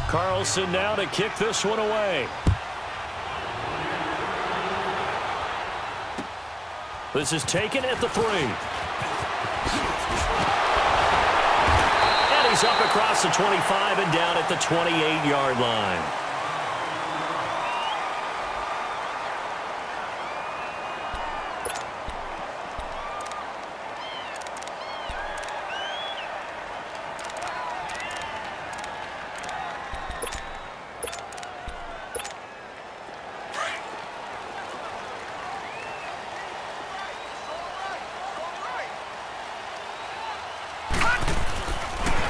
Carlson now to kick this one away. This is taken at the 3. And he's up across the 25 and down at the 28-yard line.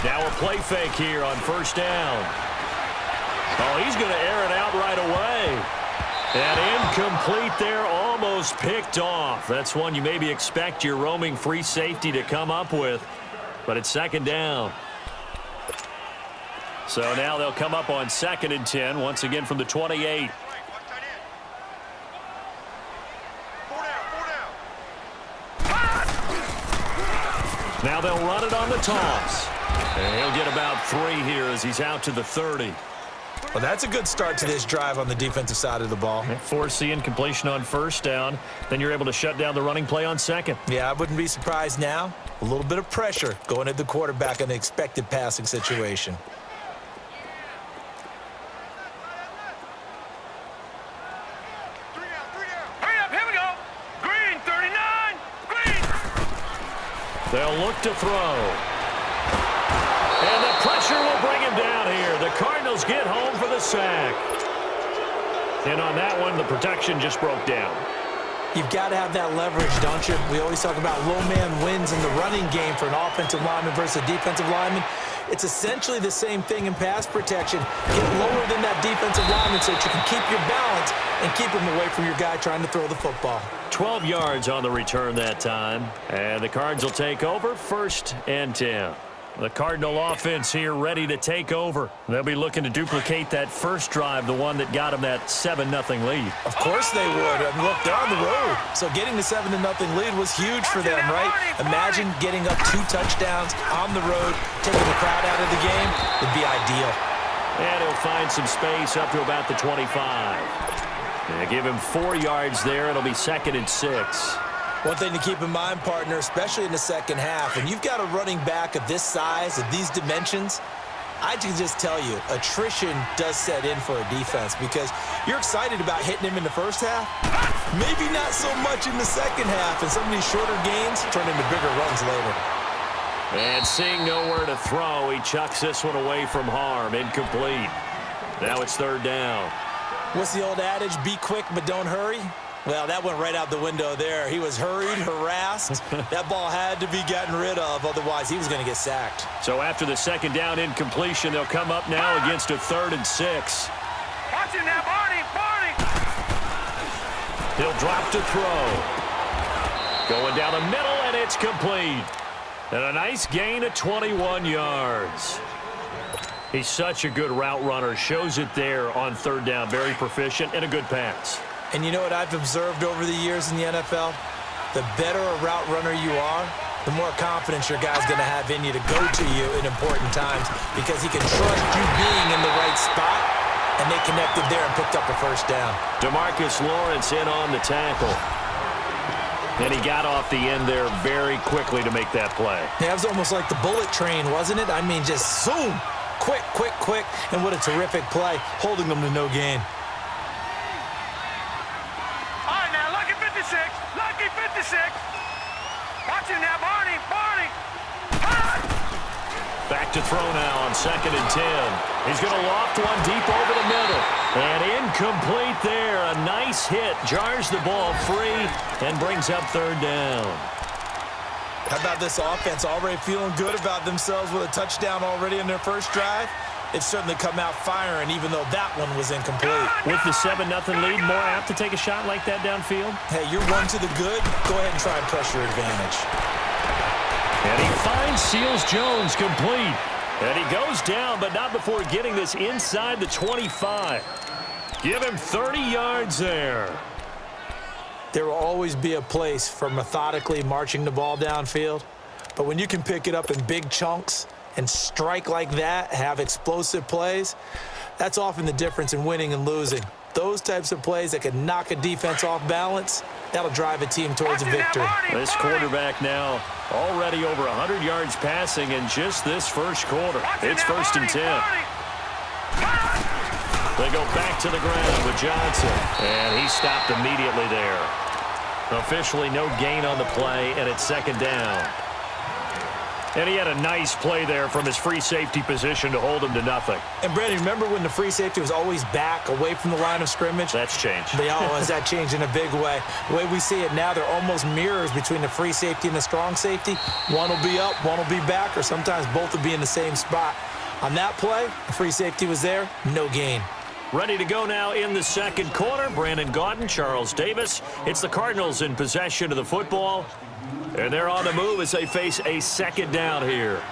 Now a play fake here on first down. Oh, he's going to air it out right away. And incomplete there, almost picked off. That's one you maybe expect your roaming free safety to come up with, but it's second down. So now they'll come up on 2nd and 10, once again from the 28. Now they'll run it on the toss. And he'll get about 3 here as he's out to the 30. Well, that's a good start to this drive on the defensive side of the ball. Force the incompletion on first down. Then you're able to shut down the running play on second. Yeah, I wouldn't be surprised now. A little bit of pressure going at the quarterback in an expected passing situation. They'll look to throw. And the pressure will bring him down here. The Cardinals get home for the sack. And on that one, the protection just broke down. You've got to have that leverage, don't you? We always talk about low man wins in the running game for an offensive lineman versus a defensive lineman. It's essentially the same thing in pass protection. Get lower than that defensive lineman so that you can keep your balance and keep him away from your guy trying to throw the football. 12 yards on the return that time. And the Cards will take over 1st and 10. The Cardinal offense here ready to take over. They'll be looking to duplicate that first drive, the one that got them that 7-0 lead. Of course they would. I mean, look, they're on the road. So getting the 7-0 lead was huge for them, right? Imagine getting up 2 touchdowns on the road, taking the crowd out of the game would be ideal. And he'll find some space up to about the 25. They give him 4 yards there. It'll be 2nd and 6. One thing to keep in mind, partner, especially in the second half, when you've got a running back of this size, of these dimensions, I can just tell you, attrition does set in for a defense because you're excited about hitting him in the first half, maybe not so much in the second half, and some of these shorter gains turn into bigger runs later. And seeing nowhere to throw, he chucks this one away from harm, incomplete. Now it's 3rd down. What's the old adage, be quick but don't hurry? Well, that went right out the window there. He was hurried, harassed. That ball had to be gotten rid of, otherwise he was going to get sacked. So after the 2nd down incompletion, they'll come up now against a 3rd and 6. Watch him now, Barney! He'll drop to throw. Going down the middle, and it's complete. And a nice gain of 21 yards. He's such a good route runner. Shows it there on 3rd down. Very proficient and a good pass. And you know what I've observed over the years in the NFL? The better a route runner you are, the more confidence your guy's going to have in you to go to you in important times because he can trust you being in the right spot, and they connected there and picked up a 1st down. DeMarcus Lawrence in on the tackle. And he got off the end there very quickly to make that play. Yeah, it was almost like the bullet train, wasn't it? I mean, just zoom, quick, and what a terrific play, holding them to no gain. Lucky 56. Watch him now, Barney! Back to throw now on 2nd and 10. He's going to loft one deep over the middle. And incomplete there. A nice hit. Jars the ball free and brings up 3rd down. How about this offense already feeling good about themselves with a touchdown already in their first drive? They've certainly come out firing, even though that one was incomplete. With the 7-0 lead, more apt to take a shot like that downfield? Hey, you're one to the good. Go ahead and try and press your advantage. And he finds Seals-Jones complete. And he goes down, but not before getting this inside the 25. Give him 30 yards there. There will always be a place for methodically marching the ball downfield. But when you can pick it up in big chunks and strike like that, have explosive plays, that's often the difference in winning and losing. Those types of plays that can knock a defense off balance, that'll drive a team towards a victory. This quarterback now already over 100 yards passing in just this first quarter. It's 1st and 10. They go back to the ground with Johnson, and he stopped immediately there. Officially no gain on the play, and it's 2nd down. And he had a nice play there from his free safety position to hold him to nothing. And, Brandon, remember when the free safety was always back, away from the line of scrimmage? That's changed. That changed in a big way. The way we see it now, they're almost mirrors between the free safety and the strong safety. One will be up, one will be back, or sometimes both will be in the same spot. On that play, the free safety was there, no gain. Ready to go now in the 2nd quarter. Brandon Gaudin, Charles Davis. It's the Cardinals in possession of the football. And they're on the move as they face a 2nd down here.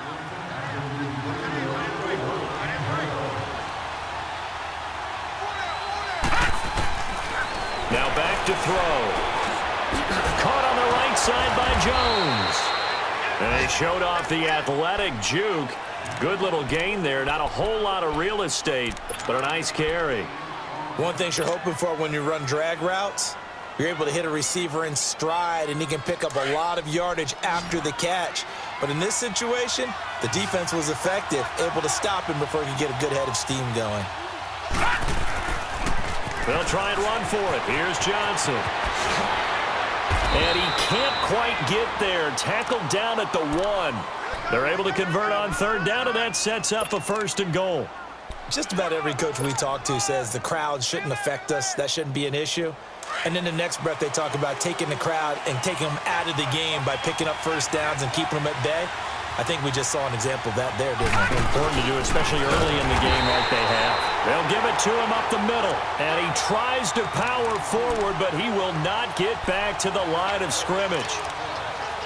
Now back to throw. Caught on the right side by Jones. And they showed off the athletic juke. Good little gain there. Not a whole lot of real estate, but a nice carry. One thing you're hoping for when you run drag routes, you're able to hit a receiver in stride, and he can pick up a lot of yardage after the catch. But in this situation, the defense was effective, able to stop him before he could get a good head of steam going. They'll try and run for it. Here's Johnson. And he can't quite get there. Tackled down at the 1. They're able to convert on 3rd down, and that sets up a 1st and goal. Just about every coach we talk to says the crowd shouldn't affect us. That shouldn't be an issue. And then the next breath they talk about taking the crowd and taking them out of the game by picking up 1st downs and keeping them at bay. I think we just saw an example of that there, didn't we? Important to do, especially early in the game like they have. They'll give it to him up the middle. And he tries to power forward, but he will not get back to the line of scrimmage.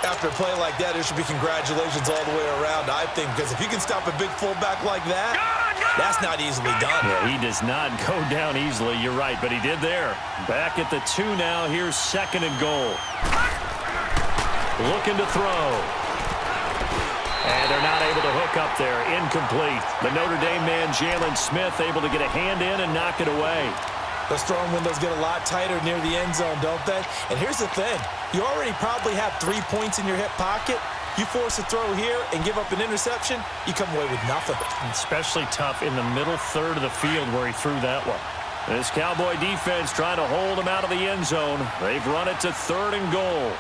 After a play like that, there should be congratulations all the way around, I think, because if you can stop a big fullback like that, that's not easily done. Yeah, he does not go down easily, you're right, but he did there. Back at the 2 now, here's 2nd and goal. Looking to throw. And they're not able to hook up there. Incomplete. The Notre Dame man, Jalen Smith, able to get a hand in and knock it away. Those throwing windows get a lot tighter near the end zone, don't they? And here's the thing. You already probably have 3 points in your hip pocket. You force a throw here and give up an interception, you come away with nothing. Especially tough in the middle third of the field where he threw that one. This Cowboy defense trying to hold him out of the end zone. They've run it to 3rd and goal.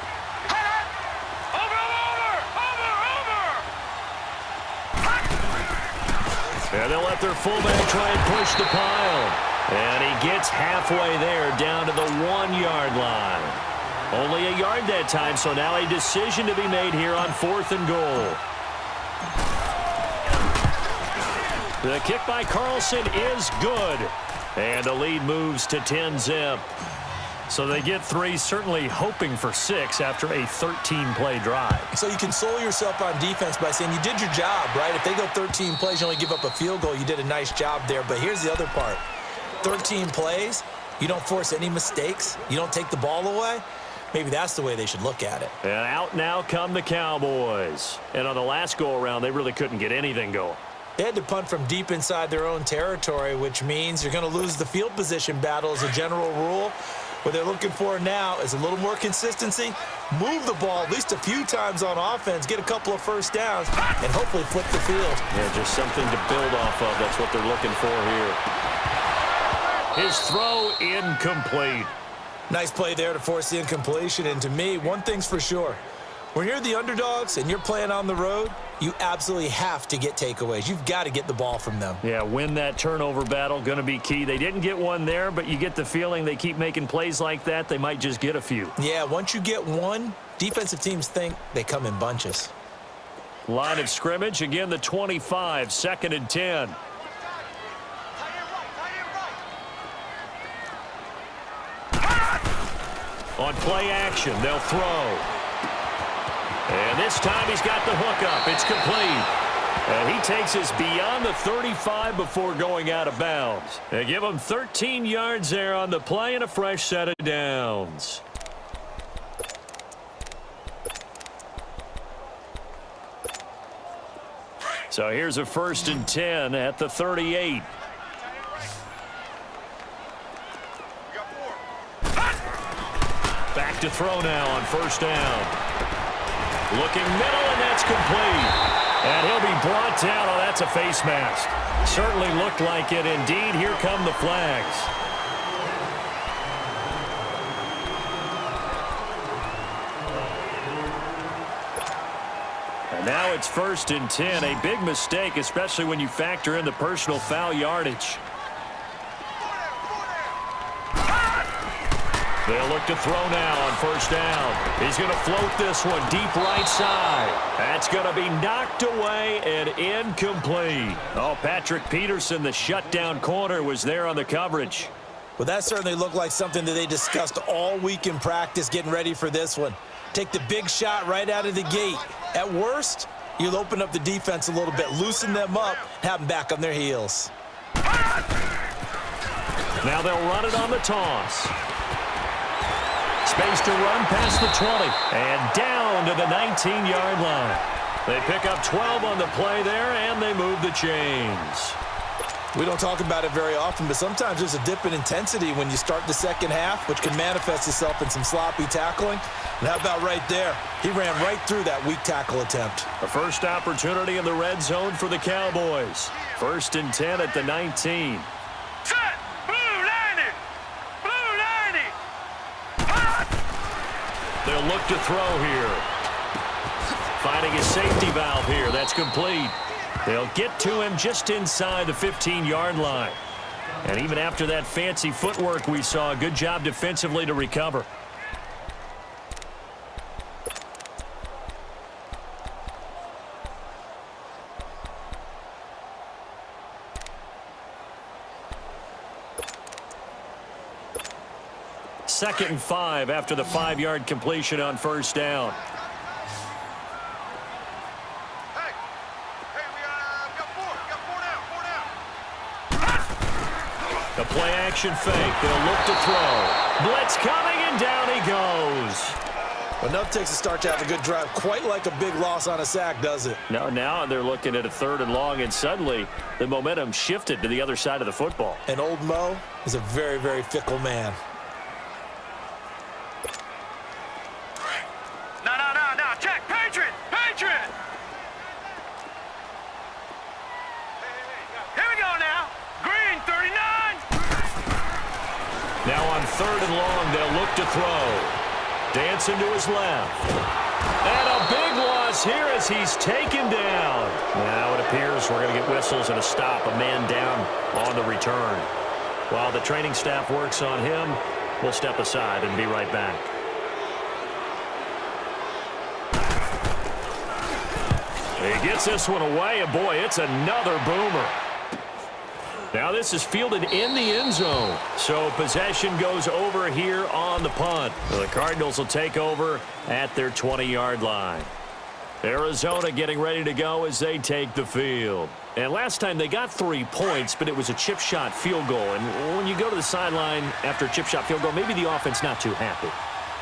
And they'll let their fullback try and push the pile. And he gets halfway there down to the 1-yard line. Only a yard that time, so now a decision to be made here on 4th and goal. The kick by Carlson is good. And the lead moves to 10-zip. So they get 3, certainly hoping for 6 after a 13-play drive. So you console yourself on defense by saying you did your job, right? If they go 13 plays, you only give up a field goal, you did a nice job there. But here's the other part. 13 plays, you don't force any mistakes, you don't take the ball away. Maybe that's the way they should look at it. And out now come the Cowboys. And on the last go-around, they really couldn't get anything going. They had to punt from deep inside their own territory, which means you're going to lose the field position battle as a general rule. What they're looking for now is a little more consistency, move the ball at least a few times on offense, get a couple of 1st downs, and hopefully flip the field. Yeah, just something to build off of. That's what they're looking for here. His throw incomplete. Nice play there to force the incompletion. And to me, one thing's for sure. When you're the underdogs and you're playing on the road, you absolutely have to get takeaways. You've got to get the ball from them. Yeah, win that turnover battle, going to be key. They didn't get one there, but you get the feeling they keep making plays like that, they might just get a few. Yeah, once you get one, defensive teams think they come in bunches. Line of scrimmage, again the 25, 2nd and 10. On play action, they'll throw. And this time he's got the hook up. It's complete. And he takes us beyond the 35 before going out of bounds. They give him 13 yards there on the play and a fresh set of downs. So here's a 1st and 10 at the 38. Back to throw now on 1st down. Looking middle, and that's complete. And he'll be brought down. Oh, that's a face mask. Certainly looked like it. Indeed, here come the flags. And now it's 1st and 10. A big mistake, especially when you factor in the personal foul yardage. They'll look to throw now on 1st down. He's going to float this one deep right side. That's going to be knocked away and incomplete. Oh, Patrick Peterson, the shutdown corner, was there on the coverage. Well, that certainly looked like something that they discussed all week in practice getting ready for this one. Take the big shot right out of the gate. At worst, you'll open up the defense a little bit, loosen them up, have them back on their heels. Now they'll run it on the toss. Space to run past the 20 and down to the 19-yard line. They pick up 12 on the play there, and they move the chains. We don't talk about it very often, but sometimes there's a dip in intensity when you start the second half, which can manifest itself in some sloppy tackling. And how about right there? He ran right through that weak tackle attempt. A first opportunity in the red zone for the Cowboys. 1st and 10 at the 19. Set! Blue 90! Blue 90! They'll look to throw here. Finding a safety valve here. That's complete. They'll get to him just inside the 15-yard line. And even after that fancy footwork we saw, good job defensively to recover. Second and 5 after the 5-yard completion on 1st down. The play action fake. They'll look to throw. Blitz coming, and down he goes. Enough takes to start to have a good drive. Quite like a big loss on a sack, does it? Now they're looking at a 3rd and long, and suddenly the momentum shifted to the other side of the football. And old Mo is a very, very fickle man. No. Check. Patriot! Patriot! Here we go now. Green, 39. Now on 3rd and long, they'll look to throw. Dancing to his left. And a big loss here as he's taken down. Now it appears we're going to get whistles and a stop. A man down on the return. While the training staff works on him, we'll step aside and be right back. He gets this one away, and boy, it's another boomer. Now this is fielded in the end zone, so possession goes over here on the punt. The Cardinals will take over at their 20-yard line. Arizona getting ready to go as they take the field. And last time they got 3 points, but it was a chip shot field goal. And when you go to the sideline after a chip shot field goal, maybe the offense not too happy.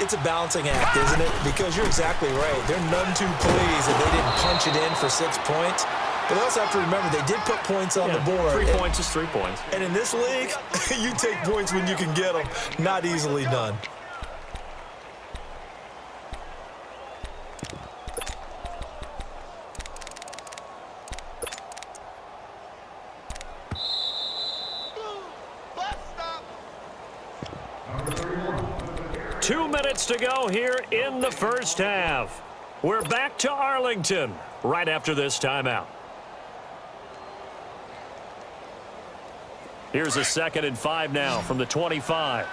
It's a balancing act, isn't it? Because you're exactly right. They're none too pleased that they didn't punch it in for 6 points. But they also have to remember they did put points on the board. 3 points is 3 points. And in this league, you take points when you can get them. Not easily done. Two minutes to go here in the first half. We're back to Arlington right after this timeout. Here's a 2nd and 5 now from the 25.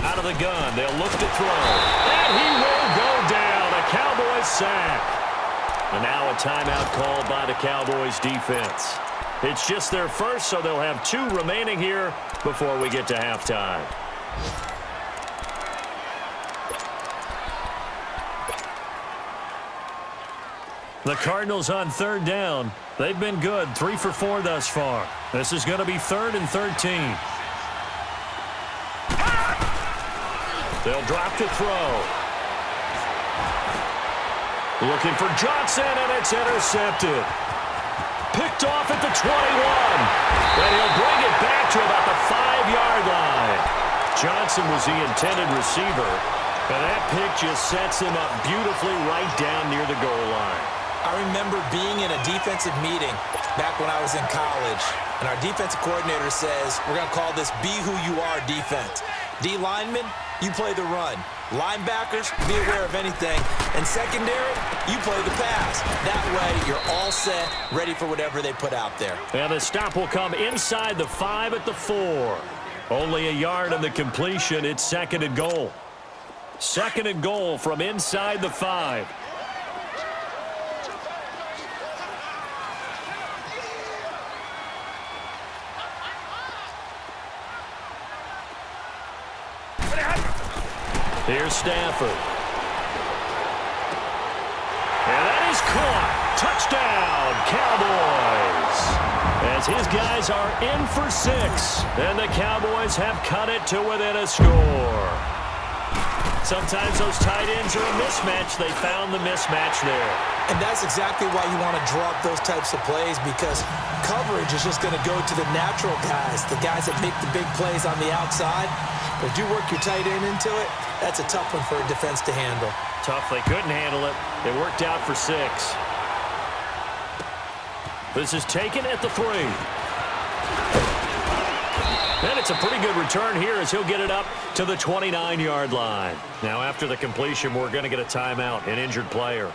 Out of the gun, they'll look to throw. And he will go down. A Cowboys sack. And now a timeout called by the Cowboys defense. It's just their first, so they'll have 2 remaining here before we get to halftime. The Cardinals on third down. They've been good, 3 for 4 thus far. This is going to be 3rd and 13. They'll drop to throw. Looking for Johnson, and it's intercepted. Picked off at the 21. And he'll bring it back to about the 5-yard line. Johnson was the intended receiver, and that pick just sets him up beautifully right down near the goal line. I remember being in a defensive meeting back when I was in college, and our defensive coordinator says, we're going to call this be who you are defense. D linemen, you play the run. Linebackers, be aware of anything. And secondary, you play the pass. That way, you're all set, ready for whatever they put out there. And the stop will come inside the 5 at the 4. Only a yard on the completion. It's 2nd and goal. 2nd and goal from inside the 5. Here's Stafford. And that is caught. Touchdown, Cowboys. As his guys are in for 6. And the Cowboys have cut it to within a score. Sometimes those tight ends are a mismatch. They found the mismatch there. And that's exactly why you want to draw up those types of plays, because coverage is just going to go to the natural guys, the guys that make the big plays on the outside. But if you work your tight end into it, that's a tough one for a defense to handle. Tough. They couldn't handle it. It worked out for 6. This is taken at the 3. And it's a pretty good return here as he'll get it up to the 29-yard line. Now, after the completion, we're going to get a timeout, an injured player.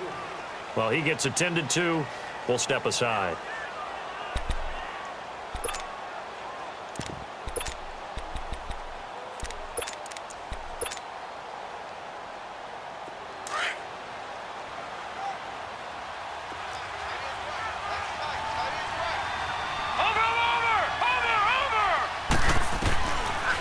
Well, he gets attended to. We'll step aside.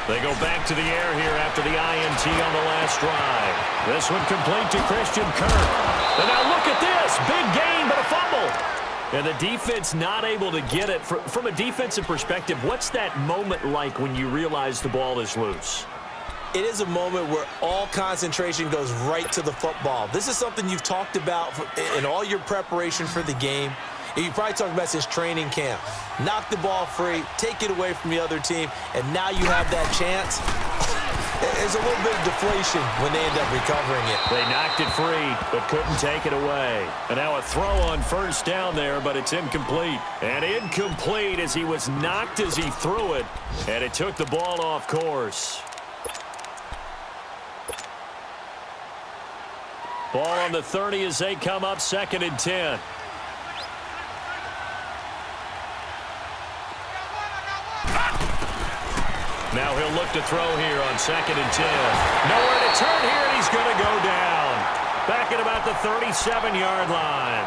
They go back to the air here after the INT on the last drive. This one complete to Christian Kirk. And now look at this. Big gain, but a fumble. And the defense not able to get it. From a defensive perspective, what's that moment like when you realize the ball is loose? It is a moment where all concentration goes right to the football. This is something you've talked about in all your preparation for the game. You probably talked about this training camp. Knock the ball free, take it away from the other team, and now you have that chance. There's a little bit of deflation when they end up recovering it. They knocked it free, but couldn't take it away. And now a throw on first down there, but it's incomplete. And incomplete as he was knocked as he threw it, and it took the ball off course. Ball on the 30 as they come up 2nd and 10. Now he'll look to throw here on 2nd and 10. Nowhere to turn here, and he's going to go down. Back at about the 37-yard line.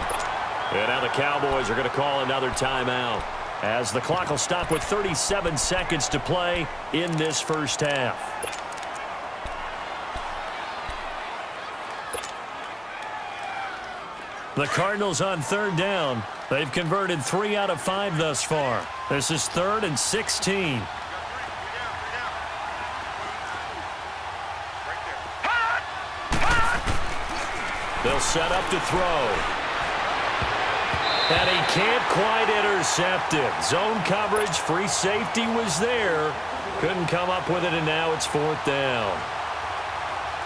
And now the Cowboys are going to call another timeout, as the clock will stop with 37 seconds to play in this first half. The Cardinals on third down. They've converted 3 out of 5 thus far. This is 3rd and 16. They'll set up to throw. And he can't quite intercept it. Zone coverage, free safety was there. Couldn't come up with it, and now it's 4th down.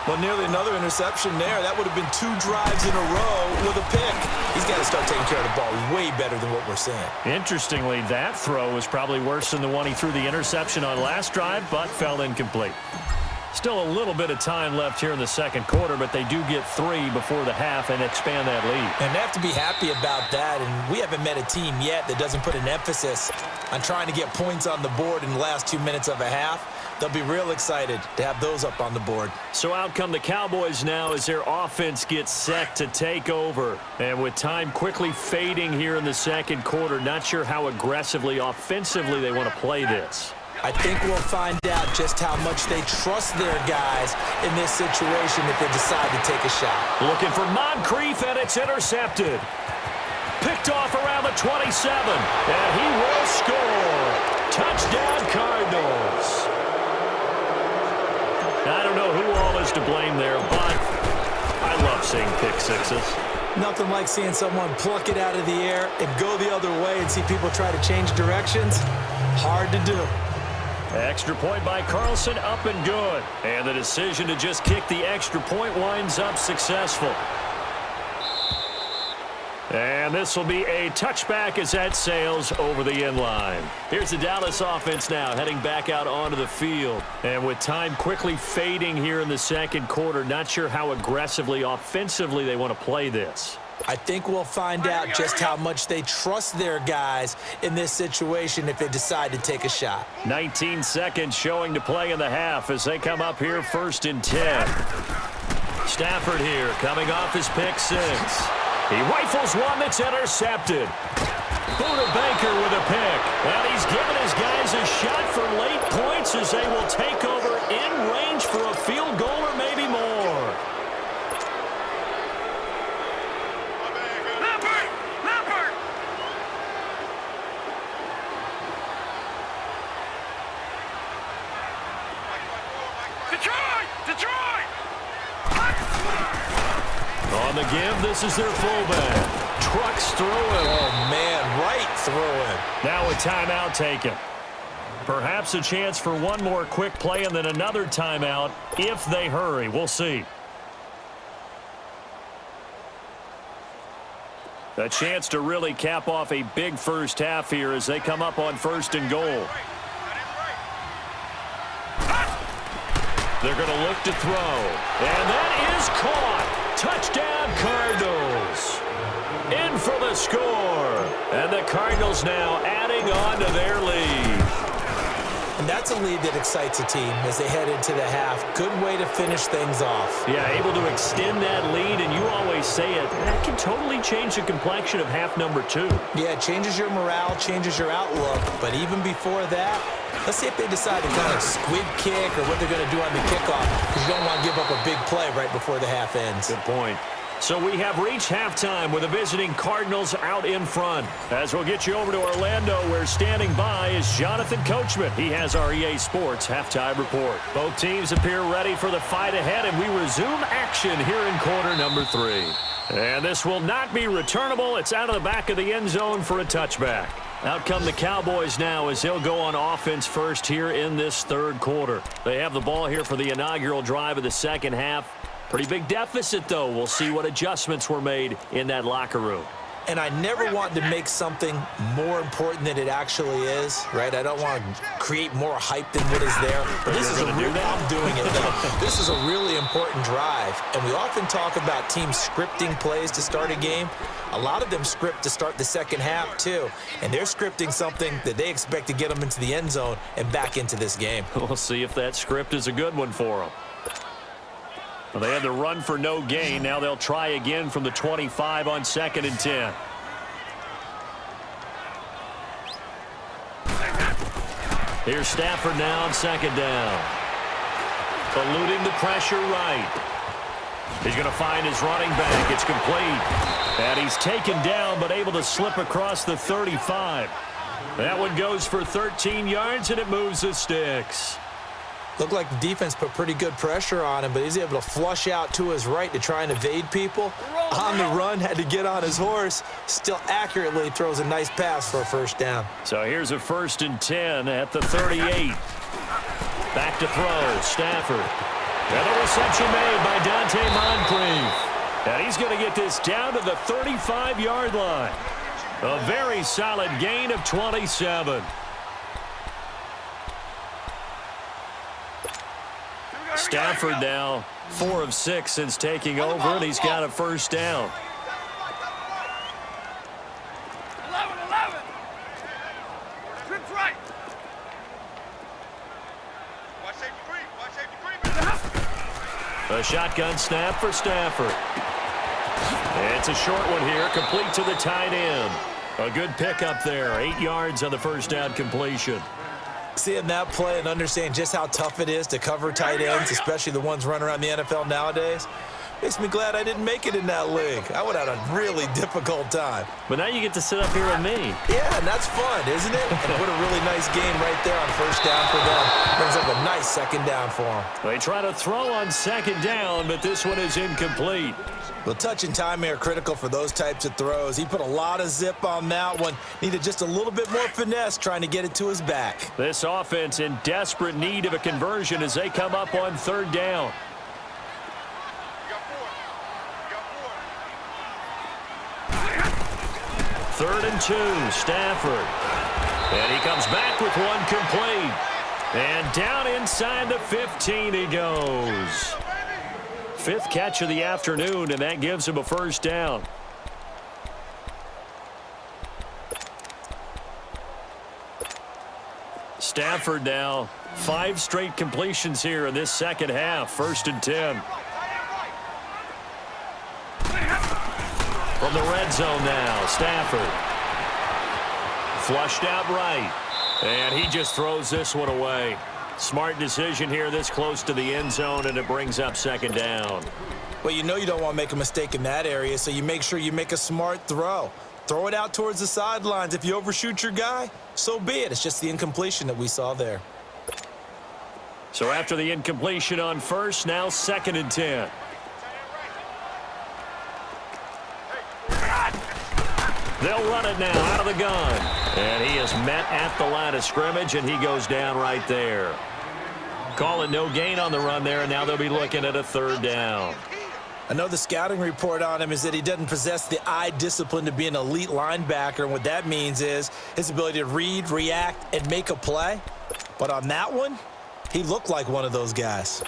Well, nearly another interception there. That would have been 2 drives in a row with a pick. He's got to start taking care of the ball way better than what we're seeing. Interestingly, that throw was probably worse than the one he threw the interception on last drive, but fell incomplete. Still a little bit of time left here in the second quarter, but they do get 3 before the half and expand that lead. And they have to be happy about that, and we haven't met a team yet that doesn't put an emphasis on trying to get points on the board in the last 2 minutes of a half. They'll be real excited to have those up on the board. So out come the Cowboys now as their offense gets set to take over. And with time quickly fading here in the second quarter, not sure how aggressively, offensively they want to play this. I think we'll find out just how much they trust their guys in this situation if they decide to take a shot. Looking for Moncrief, and it's intercepted. picked off around the 27, and he will score. Touchdown, Cardinals. I don't know who all is to blame there, but I love seeing pick sixes. Nothing like seeing someone pluck it out of the air and go the other way and see people try to change directions. Hard to do. Extra point by Carlson, up and good. And the decision to just kick the extra point winds up successful. And this will be a touchback as that sails over the end line. Here's the Dallas offense now heading back out onto the field. And with time quickly fading here in the second quarter, not sure how aggressively offensively they want to play this. I think we'll find out just how much they trust their guys in this situation if they decide to take a shot. 19 seconds showing to play in the half as they come up here 1st and 10. Stafford here coming off his pick six. He rifles one that's intercepted. Buda Baker with a pick. And he's given his guys a shot for late points as they will take over in range for a field goal or maybe more. Leopard! Detroit! On the give, this is their fullback. Trucks through him. Oh, man, right through him. Now a timeout taken. Perhaps a chance for one more quick play and then another timeout if they hurry. We'll see. A chance to really cap off a big first half here as they come up on 1st and goal. They're going to look to throw. And that is caught. Touchdown, Cardinals. In for the score. And the Cardinals now adding on to their lead. And that's a lead that excites a team as they head into the half. Good way to finish things off. Yeah, able to extend that lead, and you always say it, that can totally change the complexion of half number 2. Yeah, it changes your morale, changes your outlook. But even before that, let's see if they decide to kind of squib kick or what they're going to do on the kickoff, because you don't want to give up a big play right before the half ends. Good point. So we have reached halftime with the visiting Cardinals out in front. As we'll get you over to Orlando, where standing by is Jonathan Coachman. He has our EA Sports halftime report. Both teams appear ready for the fight ahead, and we resume action here in quarter number 3. And this will not be returnable. It's out of the back of the end zone for a touchback. Out come the Cowboys now as they'll go on offense first here in this third quarter. They have the ball here for the inaugural drive of the second half. Pretty big deficit, though. We'll see what adjustments were made in that locker room. And I never want to make something more important than it actually is, right? I don't want to create more hype than what is there. But this is I'm doing it, though. This is a really important drive. And we often talk about teams scripting plays to start a game. A lot of them script to start the second half, too. And they're scripting something that they expect to get them into the end zone and back into this game. We'll see if that script is a good one for them. Well, they had to run for no gain. Now they'll try again from the 25 on 2nd and 10. Here's Stafford now on 2nd down. Eluding the pressure right. He's going to find his running back. It's complete. And he's taken down but able to slip across the 35. That one goes for 13 yards and it moves the sticks. Looked like the defense put pretty good pressure on him, but he's able to flush out to his right to try and evade people. On the run, had to get on his horse. Still accurately throws a nice pass for a first down. So here's a 1st and 10 at the 38. Back to throw, Stafford. And the reception made by Dante Moncrief. And he's going to get this down to the 35-yard line. A very solid gain of 27. Stafford now 4 of 6 since taking over, and he's got a first down. 11. Script's right. Watch safety creep. A shotgun snap for Stafford. It's a short one here, complete to the tight end. A good pickup there, 8 yards on the first down completion. Seeing that play and understand just how tough it is to cover tight ends, especially the ones running around the NFL nowadays. Makes me glad I didn't make it in that league. I would have had a really difficult time. But now you get to sit up here with me. Yeah, and that's fun, isn't it? And what a really nice game right there on first down for them. Brings up a nice second down for them. They try to throw on second down, but this one is incomplete. Well, touch and timing are critical for those types of throws. He put a lot of zip on that one. Needed just a little bit more finesse trying to get it to his back. This offense in desperate need of a conversion as they come up on third down. Third and 2, Stafford. And he comes back with one complete. And down inside the 15 he goes. 5th catch of the afternoon, and that gives him a first down. Stafford now, 5 straight completions here in this second half. 1st and 10. From the red zone now, Stafford. Flushed out right. And he just throws this one away. Smart decision here this close to the end zone, and it brings up second down. Well, you know you don't want to make a mistake in that area, so you make sure you make a smart throw. Throw it out towards the sidelines. If you overshoot your guy, so be it. It's just the incompletion that we saw there. So after the incompletion on first, now 2nd and 10. They'll run it now out of the gun. And he is met at the line of scrimmage, and he goes down right there. Calling no gain on the run there, and now they'll be looking at a 3rd down. I know the scouting report on him is that he doesn't possess the eye discipline to be an elite linebacker, and what that means is his ability to read, react, and make a play. But on that one, he looked like one of those guys.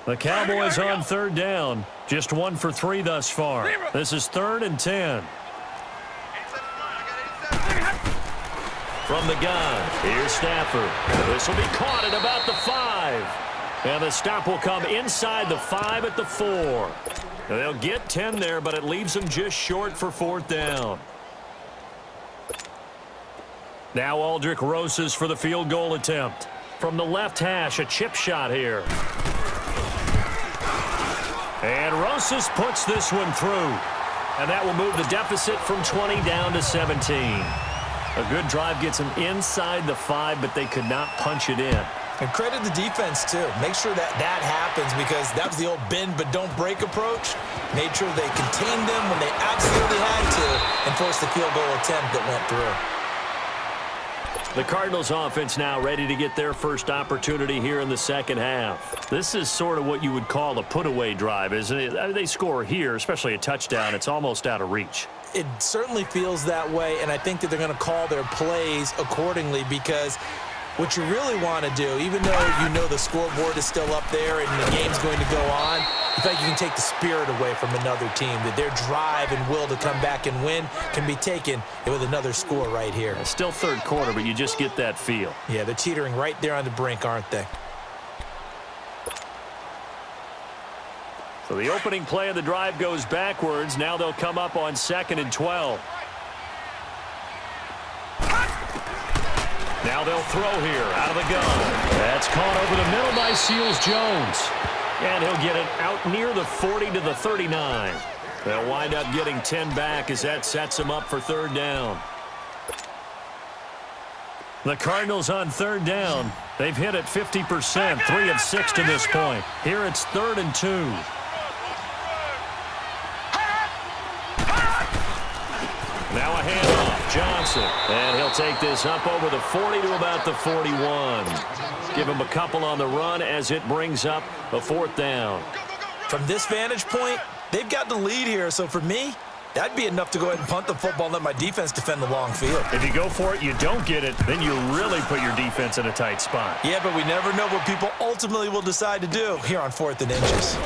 The Cowboys on 3rd down. Just 1 for 3 thus far. This is 3rd and 10. From the gun, here's Stafford. This will be caught at about the 5. And the stop will come inside the 5 at the 4. And they'll get 10 there, but it leaves them just short for 4th down. Now Aldrick Rosas for the field goal attempt. From the left hash, a chip shot here. And Rosas puts this one through. And that will move the deficit from 20 down to 17. A good drive gets them inside the 5, but they could not punch it in. And credit the defense, too. Make sure that happens, because that was the old bend but don't break approach. Made sure they contained them when they absolutely had to and forced the field goal attempt that went through. The Cardinals offense now ready to get their first opportunity here in the second half. This is sort of what you would call a put-away drive, isn't it? I mean, they score here, especially a touchdown. It's almost out of reach. It certainly feels that way, and I think that they're going to call their plays accordingly, because what you really want to do, even though you know the scoreboard is still up there and the game's going to go on, you think you can take the spirit away from another team, that their drive and will to come back and win can be taken with another score right here. It's still 3rd quarter, but you just get that feel. Yeah, they're teetering right there on the brink, aren't they? So the opening play of the drive goes backwards. Now they'll come up on 2nd and 12. Now they'll throw here out of the gun. That's caught over the middle by Seals-Jones. And he'll get it out near the 40 to the 39. They'll wind up getting 10 back as that sets them up for 3rd down. The Cardinals on 3rd down. They've hit it 50%, 3 of 6 to this point. Here it's 3rd and 2. Now a handoff, Johnson. And he'll take this up over the 40 to about the 41. Give him a couple on the run as it brings up a 4th down. From this vantage point, they've got the lead here, so for me, that'd be enough to go ahead and punt the football and let my defense defend the long field. If you go for it, you don't get it, then you really put your defense in a tight spot. Yeah, but we never know what people ultimately will decide to do here on 4th and inches.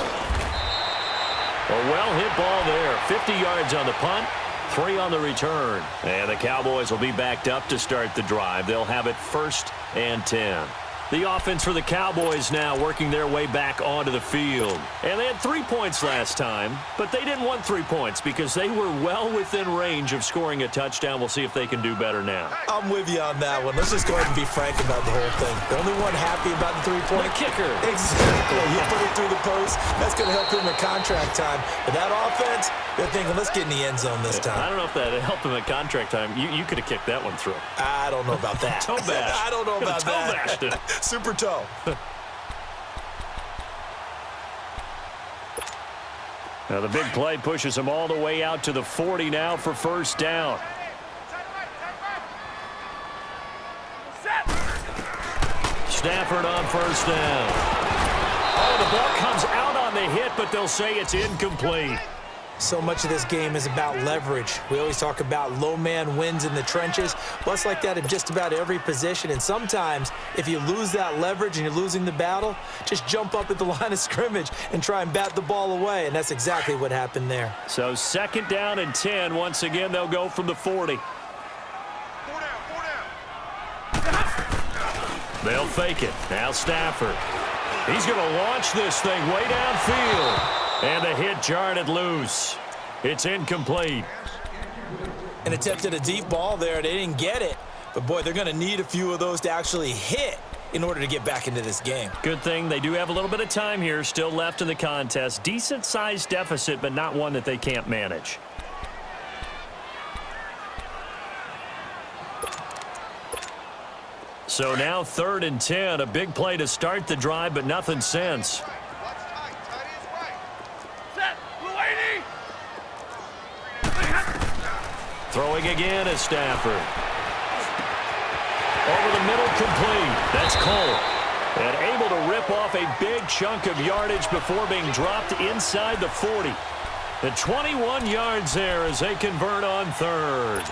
A well-hit ball there. 50 yards on the punt, 3 on the return. And the Cowboys will be backed up to start the drive. They'll have it 1st and 10. The offense for the Cowboys now working their way back onto the field. And they had 3 points last time, but they didn't want 3 points because they were well within range of scoring a touchdown. We'll see if they can do better now. I'm with you on that one. Let's just go ahead and be frank about the whole thing. The only one happy about the 3-point? The kicker. Exactly. You put it through the post. That's going to help him in contract time. But that offense, they're thinking, let's get in the end zone this time. I don't know if that helped him at contract time. You could have kicked that one through. I don't know about that. Toe bash. I don't know about toe that. Bashed it. Super toe. Now the big play pushes him all the way out to the 40 now for first down. Stafford on first down. Oh, the ball comes out on the hit, but they'll say it's incomplete. So much of this game is about leverage. We always talk about low man wins in the trenches. Well, it's like that in just about every position. And sometimes, if you lose that leverage and you're losing the battle, just jump up at the line of scrimmage and try and bat the ball away. And that's exactly what happened there. So second down and 10. Once again, they'll go from the 40. They'll fake it. Now Stafford. He's going to launch this thing way downfield. And the hit jarred it loose. It's incomplete. An attempt at a deep ball there. They didn't get it. But, boy, they're going to need a few of those to actually hit in order to get back into this game. Good thing they do have a little bit of time here still left in the contest. Decent-sized deficit, but not one that they can't manage. So now 3rd and 10. A big play to start the drive, but nothing since. Throwing again is Stafford. Over the middle, complete. That's Cole. And able to rip off a big chunk of yardage before being dropped inside the 40. The 21 yards there as they convert on 3rd.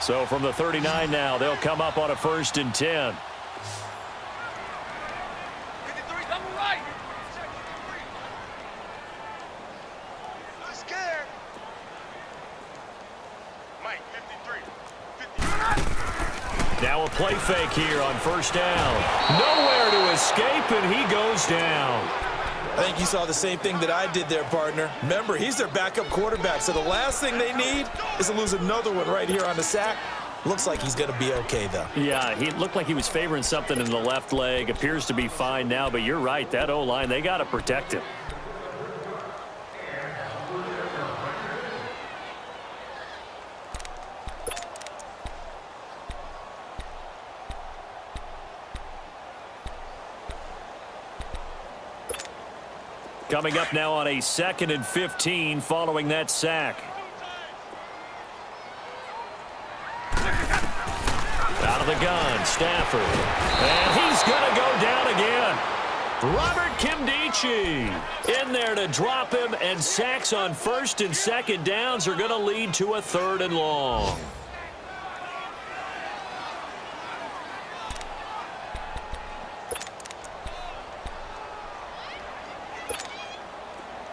So from the 39 now, they'll come up on a 1st and 10. Now a play fake here on 1st down. Nowhere to escape, and he goes down. I think you saw the same thing that I did there, partner. Remember, he's their backup quarterback, so the last thing they need is to lose another one right here on the sack. Looks like he's going to be okay, though. Yeah, he looked like he was favoring something in the left leg. Appears to be fine now, but you're right. That O-line, they got to protect him. Coming up now on a 2nd and 15 following that sack. Out of the gun, Stafford. And he's going to go down again. Robert Kimdichie in there to drop him, and sacks on 1st and 2nd downs are going to lead to a 3rd and long.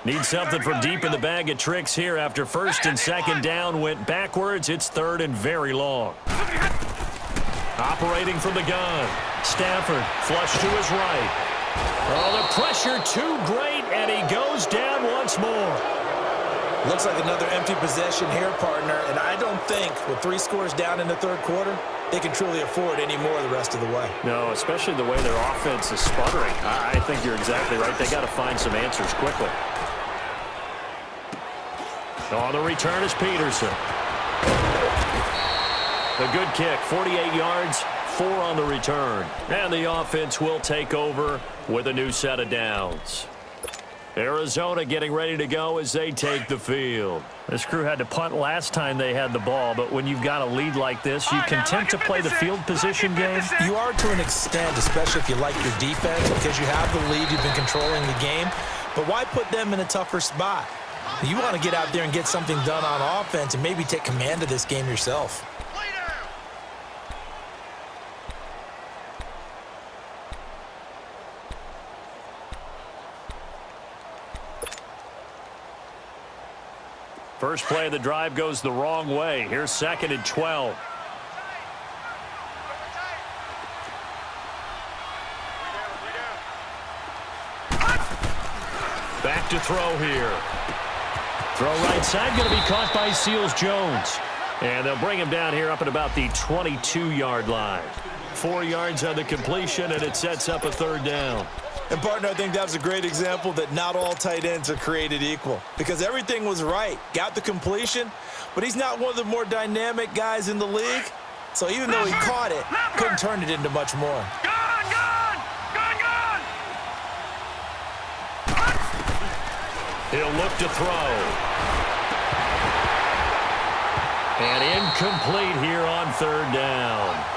Need something from deep in the bag of tricks here after 1st and 2nd down went backwards. It's 3rd and very long. Operating from the gun. Stafford flush to his right. Oh, the pressure too great, and he goes down once more. Looks like another empty possession here, partner, and I don't think with 3 scores down in the 3rd quarter, they can truly afford any more the rest of the way. No, especially the way their offense is sputtering. I think you're exactly right. They got to find some answers quickly. On the return is Peterson. A good kick, 48 yards, 4 on the return. And the offense will take over with a new set of downs. Arizona getting ready to go as they take the field. This crew had to punt last time they had the ball, but when you've got a lead like this, you can tend to play the field position game. You are to an extent, especially if you like your defense, because you have the lead, you've been controlling the game. But why put them in a tougher spot? You want to get out there and get something done on offense and maybe take command of this game yourself. First play of the drive goes the wrong way. Here's 2nd and 12. Back to throw here. Throw right side, going to be caught by Seals-Jones. And they'll bring him down here up at about the 22-yard line. 4 yards on the completion, and it sets up a 3rd down. And, partner, I think that was a great example that not all tight ends are created equal. Because everything was right. Got the completion, but he's not one of the more dynamic guys in the league. So even though he caught it, couldn't turn it into much more. He'll look to throw. And incomplete here on 3rd down.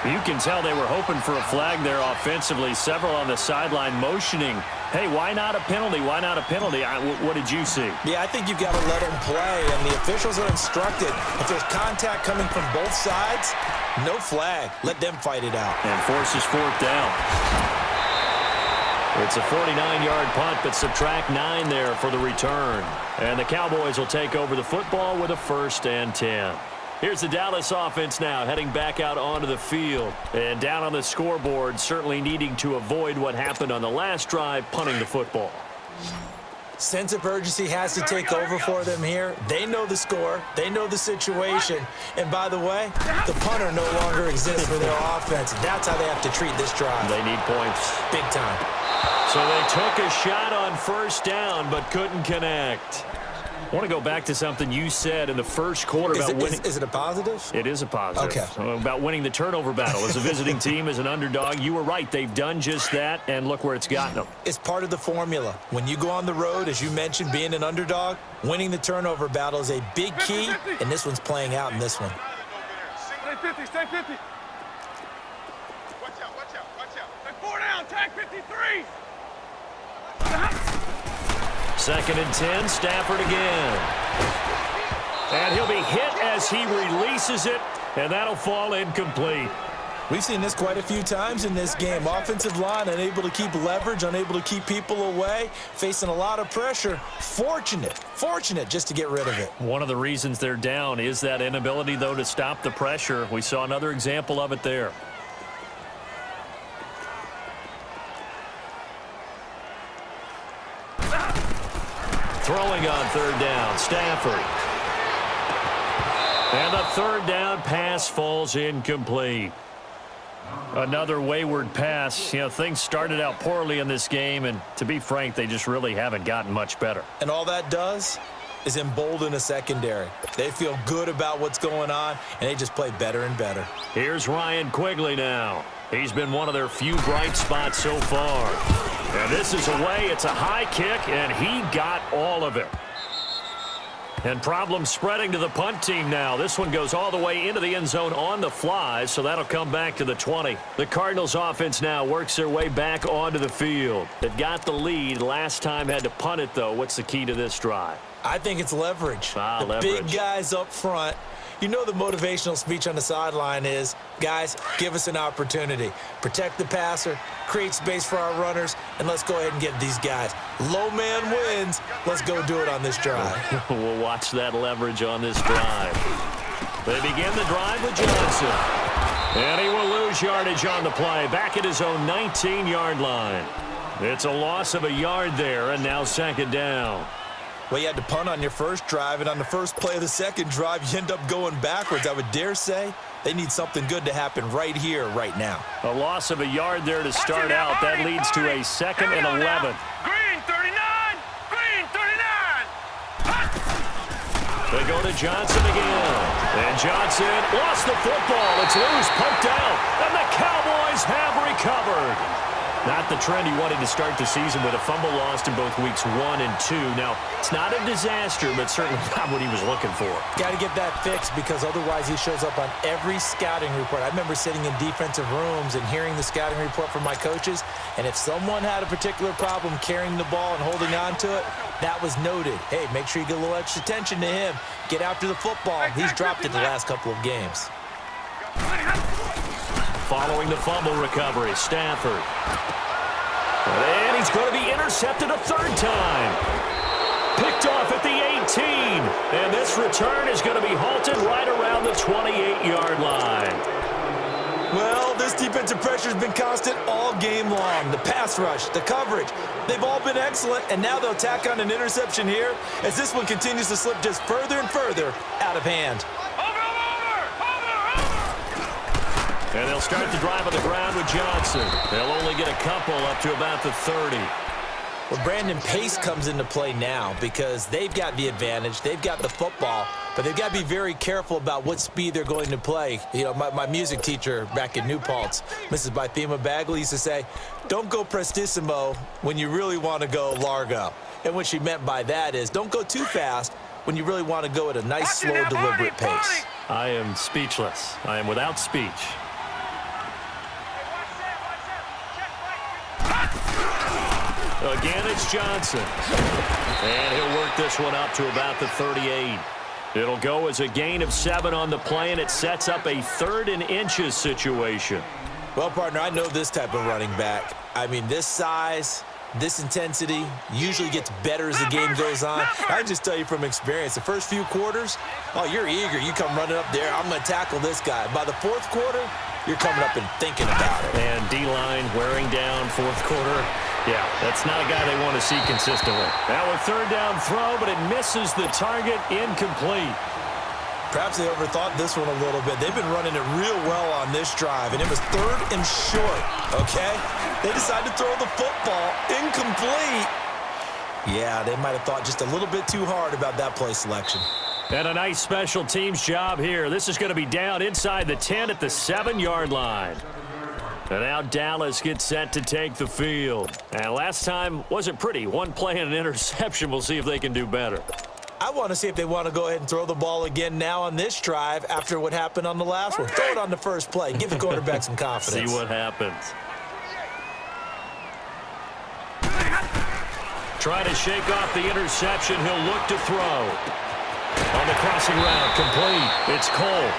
You can tell they were hoping for a flag there offensively. Several on the sideline motioning, hey, why not a penalty? Why not a penalty? What did you see? Yeah, I think you've got to let them play, and the officials are instructed. If there's contact coming from both sides, no flag. Let them fight it out. And forces 4th down. It's a 49-yard punt, but subtract 9 there for the return. And the Cowboys will take over the football with a 1st and 10. Here's the Dallas offense now heading back out onto the field. And down on the scoreboard, certainly needing to avoid what happened on the last drive, punting the football. Sense of urgency has to take over for them here. They know the score. They know the situation. And by the way, the punter no longer exists for their offense. That's how they have to treat this drive. They need points. Big time. So they took a shot on 1st down but couldn't connect. I want to go back to something you said in the first quarter about winning. Is it a positive? It is a positive. Okay. So about winning the turnover battle as a visiting team, as an underdog. You were right. They've done just that, and look where it's gotten them. It's part of the formula. When you go on the road, as you mentioned, being an underdog, winning the turnover battle is a big key, and this one's playing out in this one. Stay 50, stay 50. Watch out, watch out, watch out. Stay 4 down, tag 53. 2nd and 10, Stafford again. And he'll be hit as he releases it, and that'll fall incomplete. We've seen this quite a few times in this game. Offensive line unable to keep leverage, unable to keep people away, facing a lot of pressure. Fortunate just to get rid of it. One of the reasons they're down is that inability, though, to stop the pressure. We saw another example of it there. Throwing on 3rd down, Stafford. And the 3rd down pass falls incomplete. Another wayward pass. You know, things started out poorly in this game, and to be frank, they just really haven't gotten much better. And all that does is embolden a secondary. They feel good about what's going on, and they just play better and better. Here's Ryan Quigley now. He's been one of their few bright spots so far. And this is away. It's a high kick, and he got all of it. And problems spreading to the punt team now. This one goes all the way into the end zone on the fly, so that'll come back to the 20. The Cardinals offense now works their way back onto the field. They've got the lead. Last time had to punt it, though. What's the key to this drive? I think it's leverage. Leverage. Big guys up front. You know the motivational speech on the sideline is, guys, give us an opportunity. Protect the passer, create space for our runners, and let's go ahead and get these guys. Low man wins. Let's go do it on this drive. We'll watch that leverage on this drive. They begin the drive with Johnson. And he will lose yardage on the play. Back at his own 19-yard line. It's a loss of a yard there, and now 2nd down. Well, you had to punt on your first drive, and on the first play of the second drive, you end up going backwards. I would dare say they need something good to happen right here, right now. A loss of a yard there to start out. That leads to a 2nd and 11. Green 39! Green 39! They go to Johnson again. And Johnson lost the football. It's loose, poked out, and the Cowboys have recovered. Not the trend he wanted to start the season with a fumble lost in both weeks 1 and 2. Now, it's not a disaster, but certainly not what he was looking for. Got to get that fixed because otherwise he shows up on every scouting report. I remember sitting in defensive rooms and hearing the scouting report from my coaches, and if someone had a particular problem carrying the ball and holding on to it, that was noted. Hey, make sure you get a little extra attention to him. Get after the football. He's dropped it the last couple of games. Following the fumble recovery, Stafford. And he's going to be intercepted a 3rd time. Picked off at the And this return is going to be halted right around the 28-yard line. Well, this defensive pressure has been constant all game long. The pass rush, the coverage, they've all been excellent, and now they'll tack on an interception here as this one continues to slip just further and further out of hand. And they'll start the drive on the ground with Johnson. They'll only get a couple up to about the 30. Well, Brandon, pace comes into play now because they've got the advantage. They've got the football, but they've got to be very careful about what speed they're going to play. You know, my music teacher back in New Paltz, Mrs. Bythema Bagley, used to say, don't go prestissimo when you really want to go largo. And what she meant by that is don't go too fast when you really want to go at a nice, slow, deliberate pace. I am speechless. I am without speech. Again, it's Johnson. And he'll work this one up to about the 38. It'll go as a gain of 7 on the play, and it sets up a 3rd and inches situation. Well, partner, I know this type of running back. I mean, this size, this intensity usually gets better as the game goes on. I just tell you from experience, the first few quarters, oh, you're eager. You come running up there, I'm going to tackle this guy. By the 4th quarter, you're coming up and thinking about it. And D-line wearing down 4th quarter. Yeah, that's not a guy they want to see consistently. Now a 3rd down throw, but it misses the target, incomplete. Perhaps they overthought this one a little bit. They've been running it real well on this drive, and it was 3rd and short, okay? They decided to throw the football incomplete. Yeah, they might have thought just a little bit too hard about that play selection. And a nice special teams job here. This is going to be down inside the 10 at the 7-yard line. And now Dallas gets set to take the field. And last time wasn't pretty. One play and an interception. We'll see if they can do better. I want to see if they want to go ahead and throw the ball again now on this drive after what happened on the last one. Throw it on the first play. Give the quarterback some confidence. See what happens. Try to shake off the interception. He'll look to throw. On the crossing route, complete. It's Cole.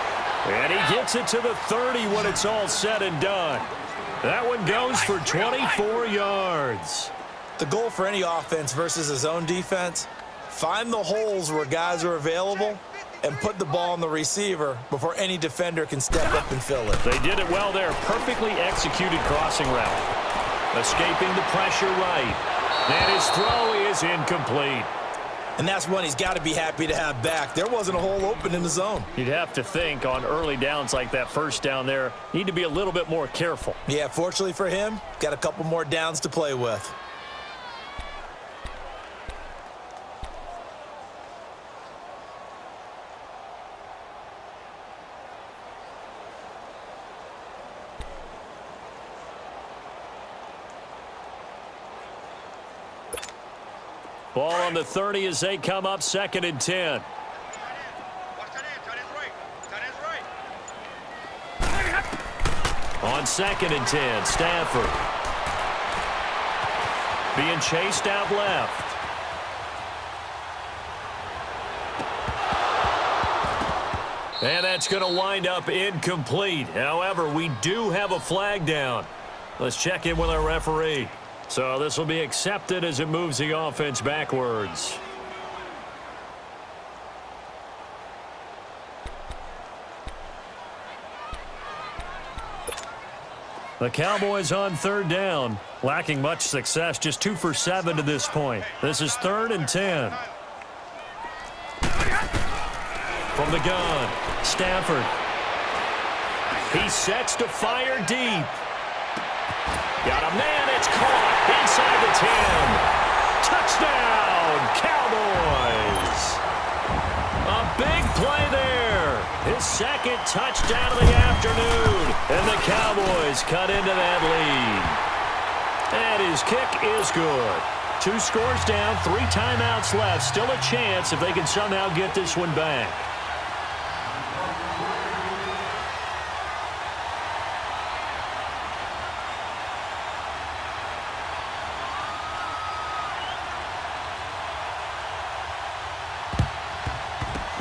And he gets it to the 30 when it's all said and done. That one goes for 24 yards. The goal for any offense versus his own defense, find the holes where guys are available and put the ball on the receiver before any defender can step up and fill it. They did it well there. Perfectly executed crossing route. Escaping the pressure right. And his throw is incomplete. And that's one he's got to be happy to have back. There wasn't a hole open in the zone. You'd have to think on early downs like that first down there, need to be a little bit more careful. Yeah, fortunately for him, got a couple more downs to play with. Ball on the 30 as they come up 2nd and 10. On 2nd and 10, Stafford. Being chased out left. And that's going to wind up incomplete. However, we do have a flag down. Let's check in with our referee. So this will be accepted as it moves the offense backwards. The Cowboys on 3rd down, lacking much success, just 2 for 7 to this point. This is 3rd and 10. From the gun, Stafford. He sets to fire deep. Got a man, it's caught inside the 10. Touchdown, Cowboys. A big play there. His 2nd touchdown of the afternoon. And the Cowboys cut into that lead. And his kick is good. 2 scores down, 3 timeouts left. Still a chance if they can somehow get this one back.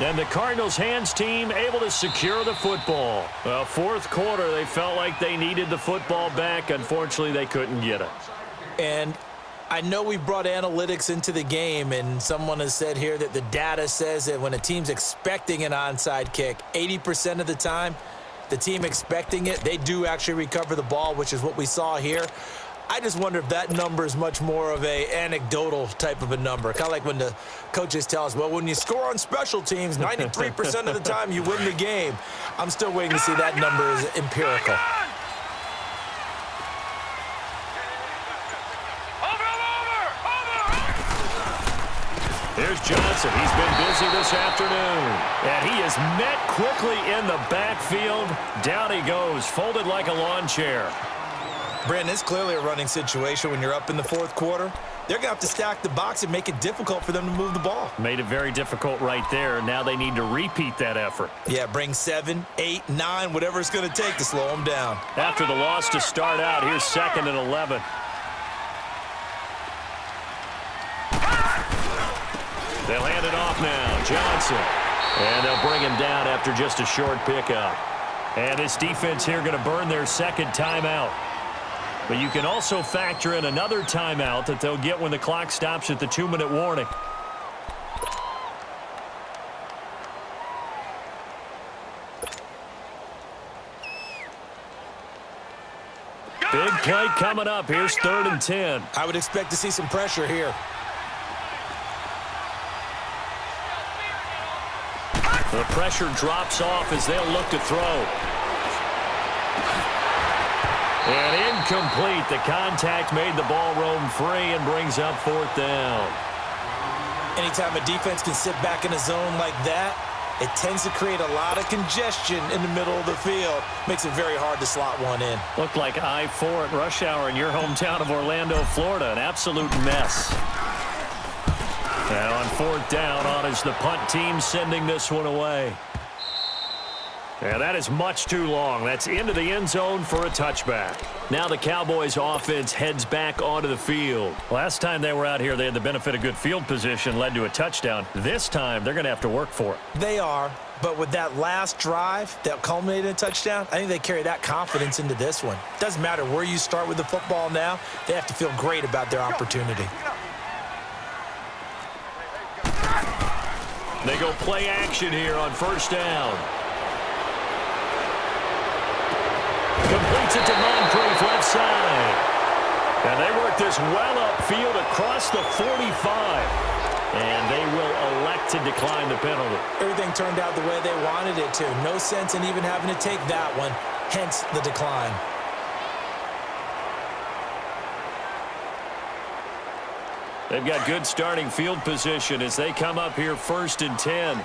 And the Cardinals' hands team able to secure the football. Well, 4th quarter, they felt like they needed the football back. Unfortunately, they couldn't get it. And I know we brought analytics into the game, and someone has said here that the data says that when a team's expecting an onside kick, 80% of the time, the team expecting it, they do actually recover the ball, which is what we saw here. I just wonder if that number is much more of a anecdotal type of a number. Kind of like when the coaches tell us, well, when you score on special teams, 93% of the time you win the game. I'm still waiting to see that number is empirical. Here's Johnson. He's been busy this afternoon. And he is met quickly in the backfield. Down he goes, folded like a lawn chair. Brandon, it's clearly a running situation when you're up in the fourth quarter. They're going to have to stack the box and make it difficult for them to move the ball. Made it very difficult right there. Now they need to repeat that effort. Yeah, bring 7, 8, 9, whatever it's going to take to slow them down. After the loss to start out, here's 2nd and 11. They'll hand it off now. Johnson. And they'll bring him down after just a short pickup. And this defense here going to burn their second timeout. But you can also factor in another timeout that they'll get when the clock stops at the 2-minute warning. Big play coming up. Here's 3rd and 10. I would expect to see some pressure here. The pressure drops off as they'll look to throw. And incomplete. The contact made the ball roam free and brings up 4th down. Anytime a defense can sit back in a zone like that, it tends to create a lot of congestion in the middle of the field. Makes it very hard to slot one in. Looked like I-4 at rush hour in your hometown of Orlando, Florida. An absolute mess. Now on 4th down, on is the punt team sending this one away. Yeah, that is much too long. That's into the end zone for a touchback. Now the Cowboys offense heads back onto the field. Last time they were out here, they had the benefit of good field position, led to a touchdown. This time, they're going to have to work for it. They are, but with that last drive that culminated in a touchdown, I think they carry that confidence into this one. Doesn't matter where you start with the football now, they have to feel great about their opportunity. They go play action here on 1st down. Completes it to Moncrief, left side. And they work this well upfield across the 45. And they will elect to decline the penalty. Everything turned out the way they wanted it to. No sense in even having to take that one, hence the decline. They've got good starting field position as they come up here 1st and 10.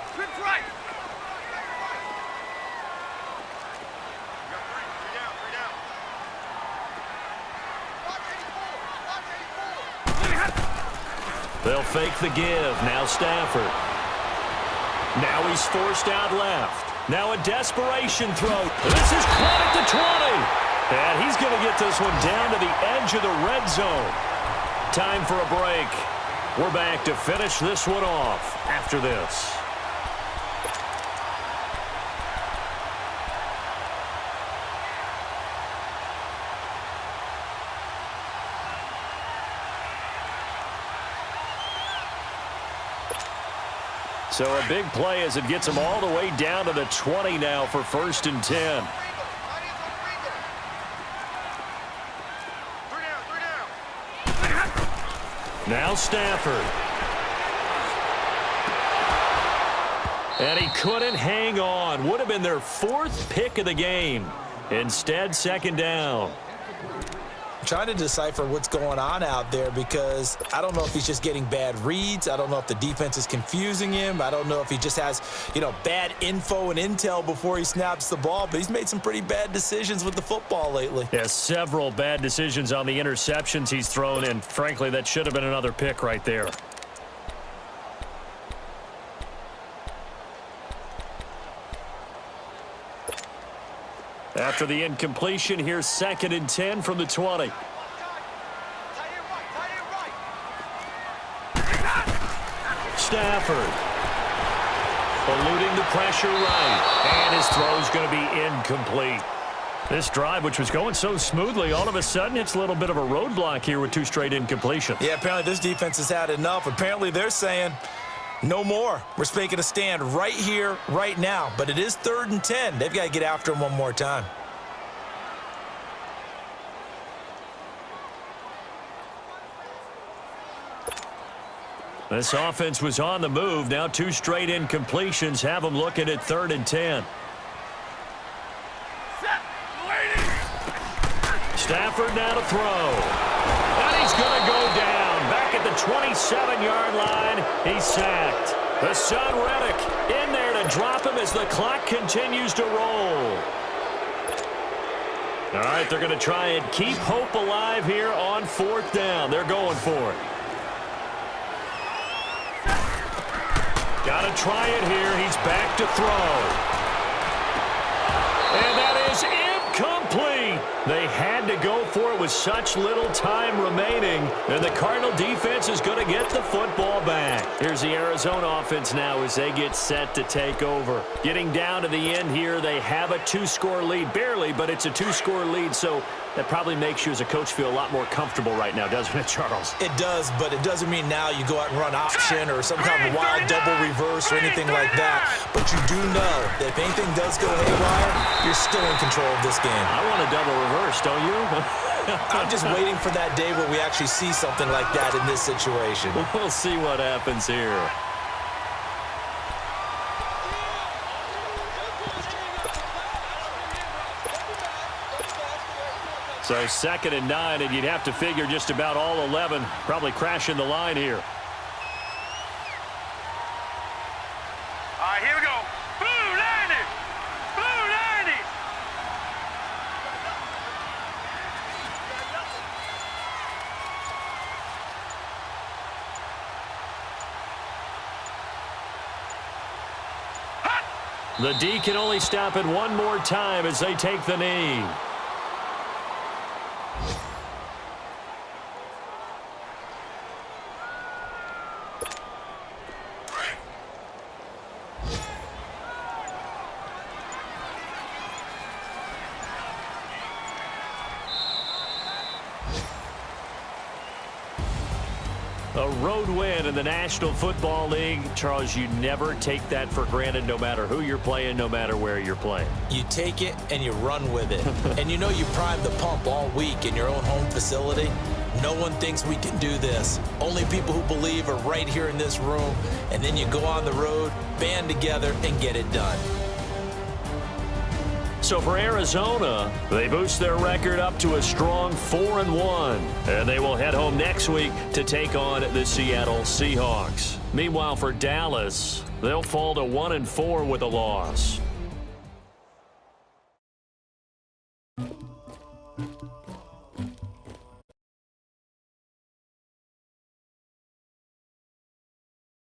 They'll fake the give. Now Stafford. Now he's forced out left. Now a desperation throw. This is caught at the 20. And he's going to get this one down to the edge of the red zone. Time for a break. We're back to finish this one off after this. So a big play as it gets them all the way down to the 20 now for 1st and 10. Now Stafford. And he couldn't hang on. Would have been their 4th pick of the game. Instead, 2nd down. Trying to decipher what's going on out there because I don't know if he's just getting bad reads. I don't know if the defense is confusing him. I don't know if he just has, bad info and intel before he snaps the ball. But he's made some pretty bad decisions with the football lately. Yeah, several bad decisions on the interceptions he's thrown, and frankly, that should have been another pick right there. After the incompletion, here's 2nd and 10 from the 20. Stafford. Eluding the pressure right. And his throw's going to be incomplete. This drive, which was going so smoothly, all of a sudden it's a little bit of a roadblock here with 2 straight incompletions. Yeah, apparently this defense has had enough. Apparently they're saying no more. We're making a stand right here, right now. But it is 3rd and 10. They've got to get after him one more time. This offense was on the move. Now 2 straight incompletions have them looking at 3rd and 10. Stafford now to throw. And he's going to go down. Back at the 27-yard line, he's sacked. The son Reddick in there to drop him as the clock continues to roll. All right, they're going to try and keep hope alive here on 4th down. They're going for it. Got to try it here. He's back to throw. And that is incomplete. They had to go for it with such little time remaining. And the Cardinal defense is going to get the football back. Here's the Arizona offense now as they get set to take over. Getting down to the end here, they have a 2-score lead. Barely, but it's a 2-score lead, so that probably makes you as a coach feel a lot more comfortable right now, doesn't it, Charles? It does, but it doesn't mean now you go out and run option or some kind of wild double reverse or anything like that. But you do know that if anything does go haywire, you're still in control of this game. I want a double reverse, don't you? I'm just waiting for that day where we actually see something like that in this situation. We'll see what happens here. So 2nd and 9, and you'd have to figure just about all 11 probably crashing the line here. All right, here we go. Blue 90! Blue 90! The D can only stop it one more time as they take the knee. A road win in the National Football League. Charles, you never take that for granted no matter who you're playing, no matter where you're playing. You take it and you run with it. And you know you primed the pump all week in your own home facility. No one thinks we can do this. Only people who believe are right here in this room. And then you go on the road, band together, and get it done. So for Arizona, they boost their record up to a strong 4-1. And they will head home next week to take on the Seattle Seahawks. Meanwhile, for Dallas, they'll fall to 1-4 with a loss.